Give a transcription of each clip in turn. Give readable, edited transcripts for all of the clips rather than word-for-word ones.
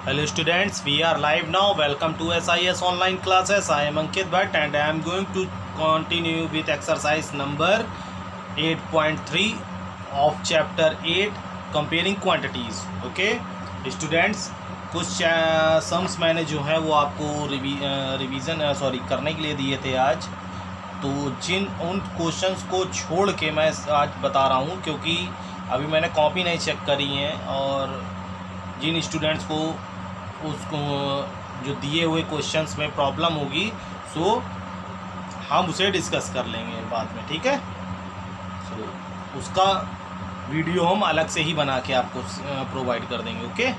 Hello students, we are live now. Welcome to SIS online classes. I am Ankit Bhatt and I am going to continue with exercise number 8.3 of chapter 8 comparing quantities. Okay students, कुछ sums मैंने जो है वो आपको revision करने के लिए दिए थे आज। तो उन क्वेश्चंस को छोड़ के मैं आज बता रहा हूँ, क्योंकि अभी मैंने कॉपी नहीं चेक करी है और जिन स्टूडेंट्स को उसको जो दिए हुए क्वेश्चंस में प्रॉब्लम होगी सो हम उसे डिस्कस कर लेंगे बाद में, ठीक है। सो उसका वीडियो हम अलग से ही बना के आपको प्रोवाइड कर देंगे। ओके,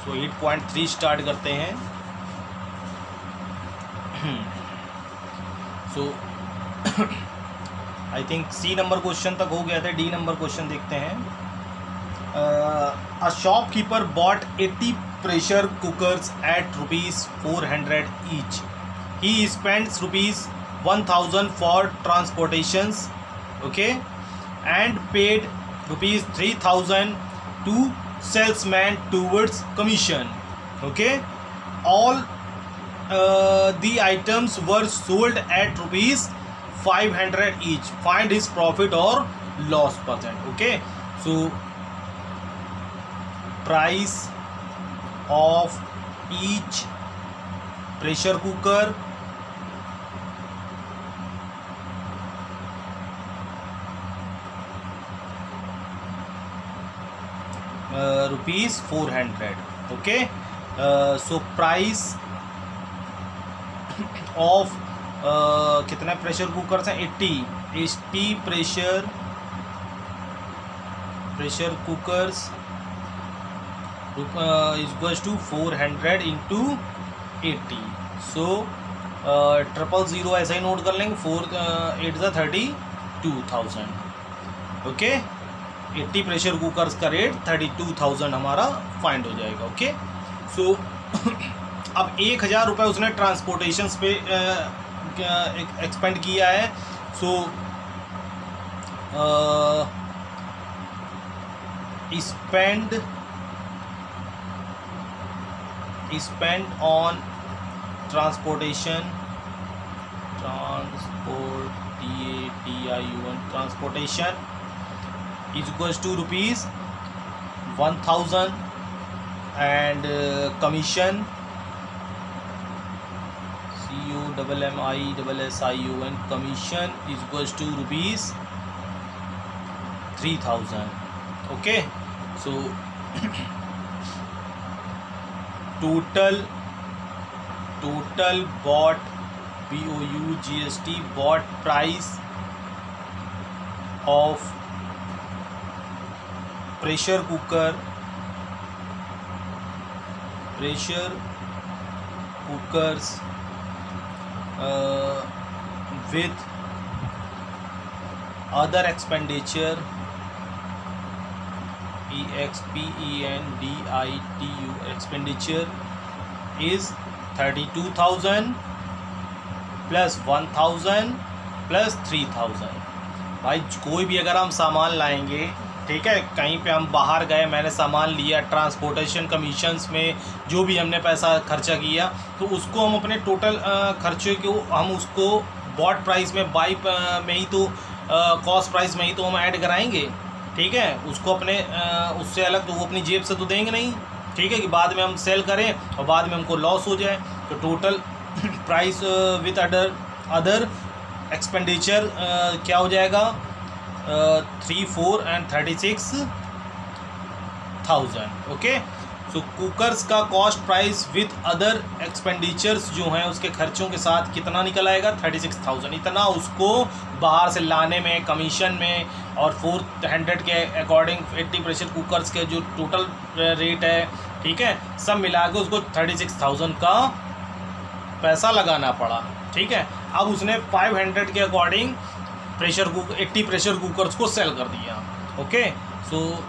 सो 8.3 स्टार्ट करते हैं। So I think C number question तक हो गया था। डी नंबर क्वेश्चन देखते हैं। A shopkeeper bought 80 pressure cookers at ₹400 each. He spends ₹1,000 for transportations, okay, and paid ₹3,000 to salesman towards commission, okay. All the items were sold at ₹500 each. Find his profit or loss percent, okay. So price of each pressure cooker, ₹400, okay. So price of कितने pressure cookers हैं? 80 pressure cookers equals to 400 into 80। So 000 ऐसा ही नोट कर लेंगे। 4 8 32,000, okay. 80 pressure cookers का rate 32,000 हमारा find हो जाएगा, ओके। सो अब 1,000 रुपये उसने ट्रांसपोर्टेशंस पे एक्सपेंड किया है। सो spend on transportation is equals to ₹1,000 and commission COMMISSION commission is equals to ₹3,000, okay. So total bought bought price of pressure cookers with other expenditure EXPENDITU expenditure is 32,000 plus 1,000 plus 3,000। भाई कोई भी अगर हम सामान लाएंगे, ठीक है, कहीं पे हम बाहर गए, मैंने सामान लिया, ट्रांसपोर्टेशन कमीशंस में जो भी हमने पैसा खर्चा किया, तो उसको हम अपने टोटल खर्चे को हम उसको बॉट प्राइस में बाई में ही तो कॉस्ट प्राइस में ही तो हम ऐड कराएंगे, ठीक है। उसको अपने उससे अलग तो वो अपनी जेब से तो देंगे नहीं, ठीक है, कि बाद में हम सेल करें और बाद में हमको लॉस हो जाए। तो total price with other expenditure क्या हो जाएगा? 3, 4 and 36,000, ओके। सो कुकर्स का cost price with other expenditures जो हैं उसके खर्चों के साथ कितना निकल आएगा? 36,000। इतना उसको बाहर से लाने में, कमीशन में, और 400 के अकॉर्डिंग 80 प्रेशर कुकर्स के जो टोटल रेट है, ठीक है, सब मिला के उसको 36,000 का पैसा लगाना पड़ा, ठीक है। अब उसने 500 के अकॉर्डिंग 80 प्रेशर कुकर्स को सेल कर दिया, okay. So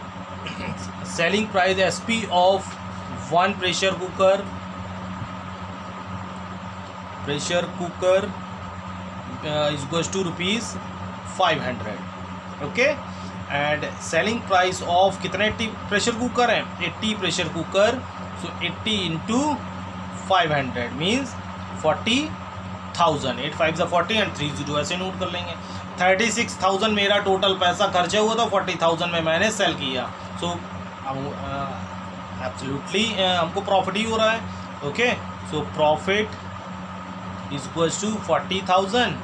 selling price SP of 1 pressure cooker is equals to ₹500, okay. And selling price of कितने प्रेशर कुकर हैं? 80 pressure cooker. So 80 into 500 means 40,000। 8 5 40 and 30 ऐसे नोट कर लेंगे। 36,000 मेरा टोटल पैसा खर्चा हुआ था, 40,000 में मैंने सेल किया। सो एब्सोल्युटली हमको प्रॉफिट ही हो रहा है। Okay, so profit is equals to 40,000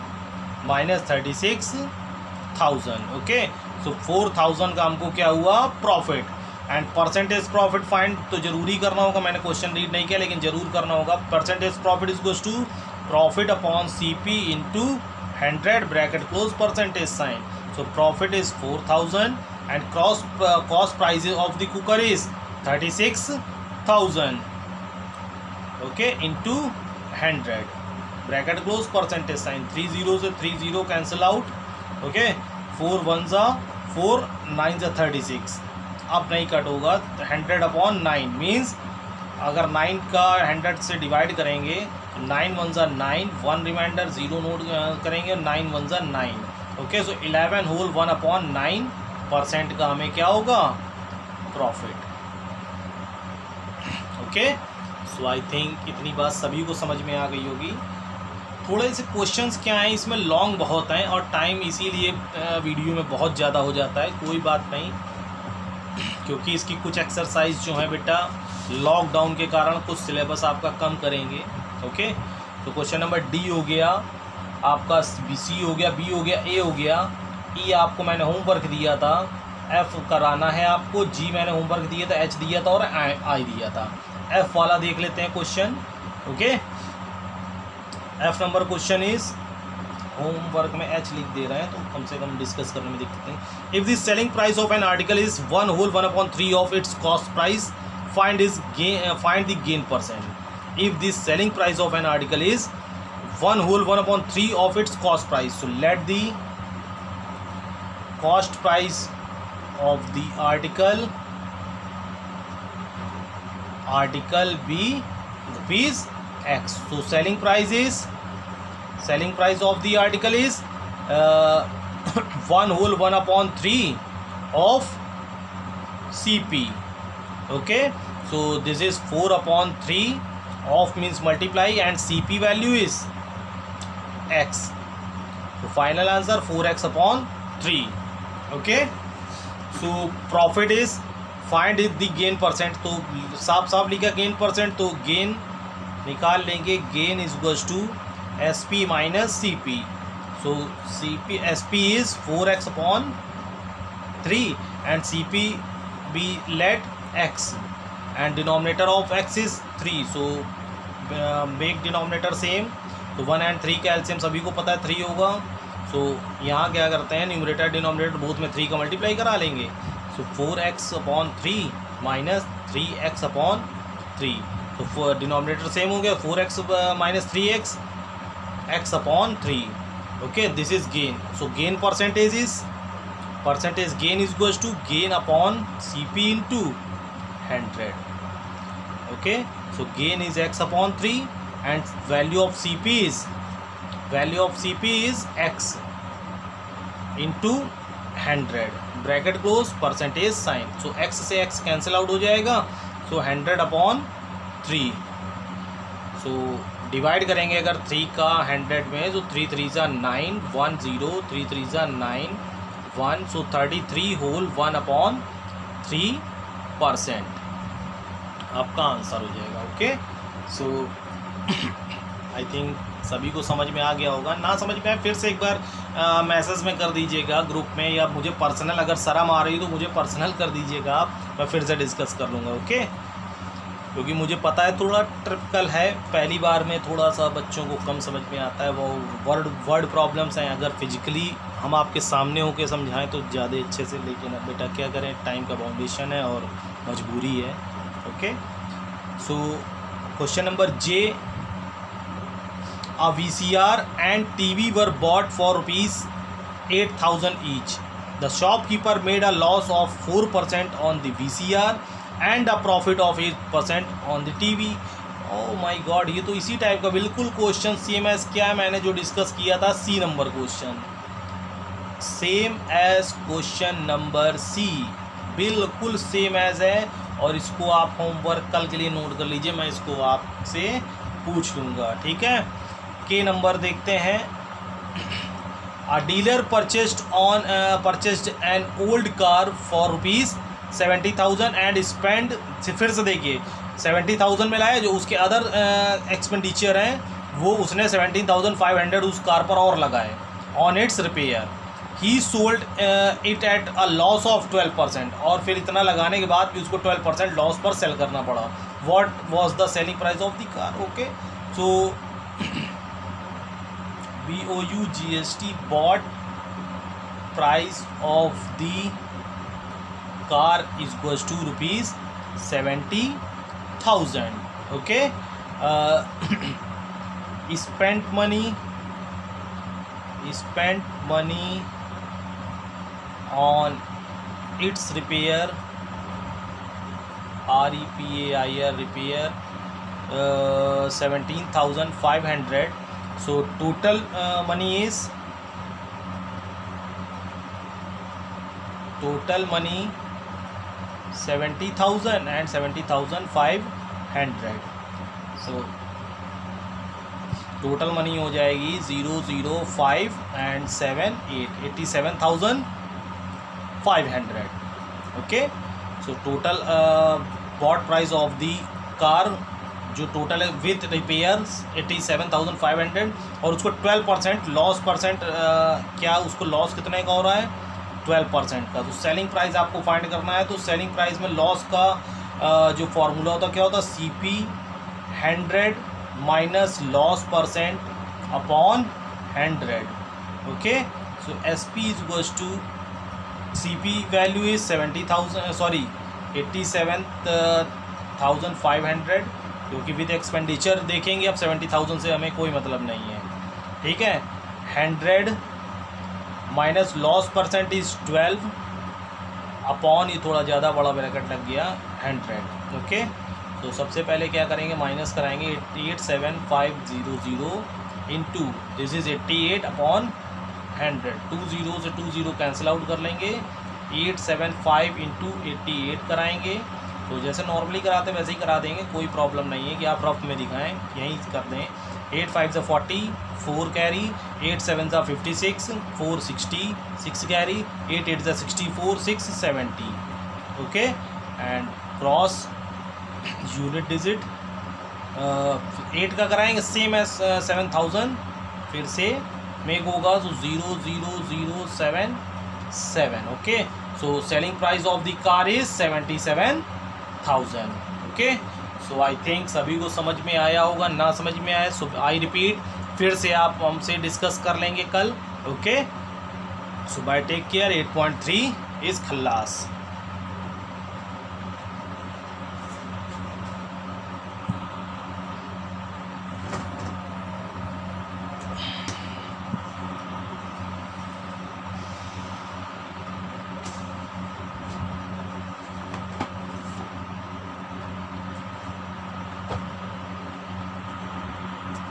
minus 36,000। Okay, so 4,000 का हमको क्या हुआ profit. And percentage profit find तो जरूरी करना होगा, मैंने क्वेश्चन रीड नहीं किया लेकिन जरूर करना होगा। Percentage profit is equals to profit upon CP into 100 bracket close percentage sign. So profit is 4,000 and cost price of the cooker is 36,000। Okay, into 100 bracket close percentage sign. 30 से 30 cancel out. Okay, 4 1 ज़ा 4 9 ज़ा 36। अब नहीं cut होगा। 100 upon 9 means अगर 9 का 100 से divide करेंगे तो 9 1 ज़ा 9, 1 रिमाइंडर 0 नोट करेंगे, 9 1 ज़ा 9। ओके, सो 11 होल 1 अपॉन 9% का हमें क्या होगा profit. Okay, so I think इतनी बात सभी को समझ में आ गई होगी। थोड़े से क्वेश्चंस क्या हैं इसमें लॉन्ग बहुत हैं और टाइम इसीलिए वीडियो में बहुत ज़्यादा हो जाता है। कोई बात नहीं, क्योंकि इसकी कुछ एक्सरसाइज जो है बेटा लॉकडाउन के कारण कुछ सिलेबस आपका कम करेंगे। ओके, तो क्वेश्चन नंबर डी हो गया आपका, BC हो गया, B हो गया, A हो गया, E आपको मैंने होमवर्क दिया था, F कराना है आपको, G मैंने होमवर्क दिया था, H दिया था और I दिया था। F वाला देख लेते हैं question. Okay, F number question is, homework में H लिख दे रहे हैं तो कम से कम डिस्कस करने में दिक्कत नहीं। If the selling price of an article is 1 whole 1 upon 3 of its cost price, find the gain percent. If the selling price of an article is 1 whole 1 upon 3 of its cost price, so let the cost price of the article be rupees X. So selling price of the article is 1 whole 1 upon 3 of CP. Okay, so this is 4 upon 3 of means multiply and CP value is X. So final answer 4X upon 3. Okay, so profit is find the gain percent. तो साफ साफ लिखा gain percent, तो gain निकाल लेंगे। Gain is equals to SP minus CP। So SP is 4X upon 3 and CP be let X and denominator of X is 3। So make denominator same. तो 1 and 3 का LCM सभी को पता है 3 होगा। सो यहाँ क्या करते हैं, न्यूमरेटर डिनोमिनेटर बोथ में 3 का मल्टीप्लाई करा लेंगे। So 4X upon 3 minus 3X upon 3। तो डिनोमिनेटर सेम हो गया, 4X minus 3X X upon 3। Okay, this is gain. So gain percentage gain is equals to gain upon CP into 100। Okay, so gain is X upon 3 and value of CP is X into 100 bracket close percentage sign. So X से X cancel out हो जाएगा। सो 100 upon 3। So divide करेंगे अगर 3 का 100 में, तो 3 3 ज़ा 9, 1 0, 3 3 ज़ा 9, 1, सो 33 होल 1 अपॉन 3% आपका आंसर हो जाएगा। ओके, सो आई थिंक सभी को समझ में आ गया होगा। ना समझ में आए फिर से एक बार मैसेज में कर दीजिएगा ग्रुप में, या मुझे पर्सनल अगर शर्म आ रही तो मुझे पर्सनल कर दीजिएगा आप, मैं फिर से डिस्कस कर लूँगा। ओके, क्योंकि मुझे पता है थोड़ा ट्रिपिकल है, पहली बार में थोड़ा सा बच्चों को कम समझ में आता है, वो वर्ड प्रॉब्लम्स हैं। अगर फिजिकली हम आपके सामने होकर समझाएं तो ज़्यादा अच्छे से, लेकिन अब बेटा क्या करें, टाइम का बाउंडेशन है और मजबूरी है। Okay, so question number J, a VCR and TV were bought for ₹8,000 each. The shopkeeper made a loss of 4% on the VCR and a profit of 8% on the TV. Oh my God, ये तो इसी type का बिल्कुल question same as क्या मैंने जो discuss किया था C number question, same as question number C, बिल्कुल सेम एज है। और इसको आप होमवर्क कल के लिए नोट कर लीजिए, मैं इसको आपसे पूछ लूँगा, ठीक है। के नंबर देखते हैं। A dealer purchased an old car for ₹70,000 and spent, फिर से देखिए 70,000 में लाया, जो उसके अदर एक्सपेंडिचर हैं वो उसने 17,500 उस कार पर और लगाए on it's repair. He sold it at a loss of 12%, और फिर इतना लगाने के बाद भी उसको 12% लॉस पर सेल करना पड़ा। What was the selling price of the car? Okay, so BOU GST bought price of the car is equals to ₹70,000. Okay, spent money on its repair, REPAIR repair, 17,500. So total money is 70,000 and 70,500. So total money हो जाएगी 005 and 7 8 87,500. Okay, so total bought price of the car जो total है with repairs 87,500, और उसको 12% loss percent, क्या उसको loss कितने का हो रहा है? 12% का। तो सेलिंग प्राइस आपको फाइंड करना है। तो सेलिंग प्राइस में लॉस का जो फॉर्मूला होता है क्या होता है? CP 100 minus loss percent upon 100। Okay, so SP is equals to CP value is 87,500, क्योंकि विद एक्सपेंडिचर देखेंगे अब 70,000 से हमें कोई मतलब नहीं है, ठीक है। 100 minus loss percent is 12 upon, ये थोड़ा ज़्यादा बड़ा ब्रैकेट लग गया, 100। ओके, तो सबसे पहले क्या करेंगे? माइनस कराएंगे 88,7,500 इंटू दिस इज़ 88 अपॉन 100। 20 से 20 कैंसिल आउट कर लेंगे। 875 इंटू 88 कराएंगे। तो जैसे नॉर्मली कराते हैं वैसे ही करा देंगे, कोई प्रॉब्लम नहीं है कि आप रफ में दिखाएं, यहीं कर दें। 8 5 से 40, 4 कैरी, 8 7 से 56, 4 60, 6 कैरी, 8 8 से 64, 6 70। Okay, and cross unit digit 8 का कराएंगे सेम एज 7,000, फिर से मेक होगा तो 00077। Okay, so selling price of the car is 77,000। Okay, so I think सभी को समझ में आया होगा। ना समझ में आया सो आई रिपीट, फिर से आप हमसे डिस्कस कर लेंगे कल। Okay, so bye take care. 8.3 is Khallas.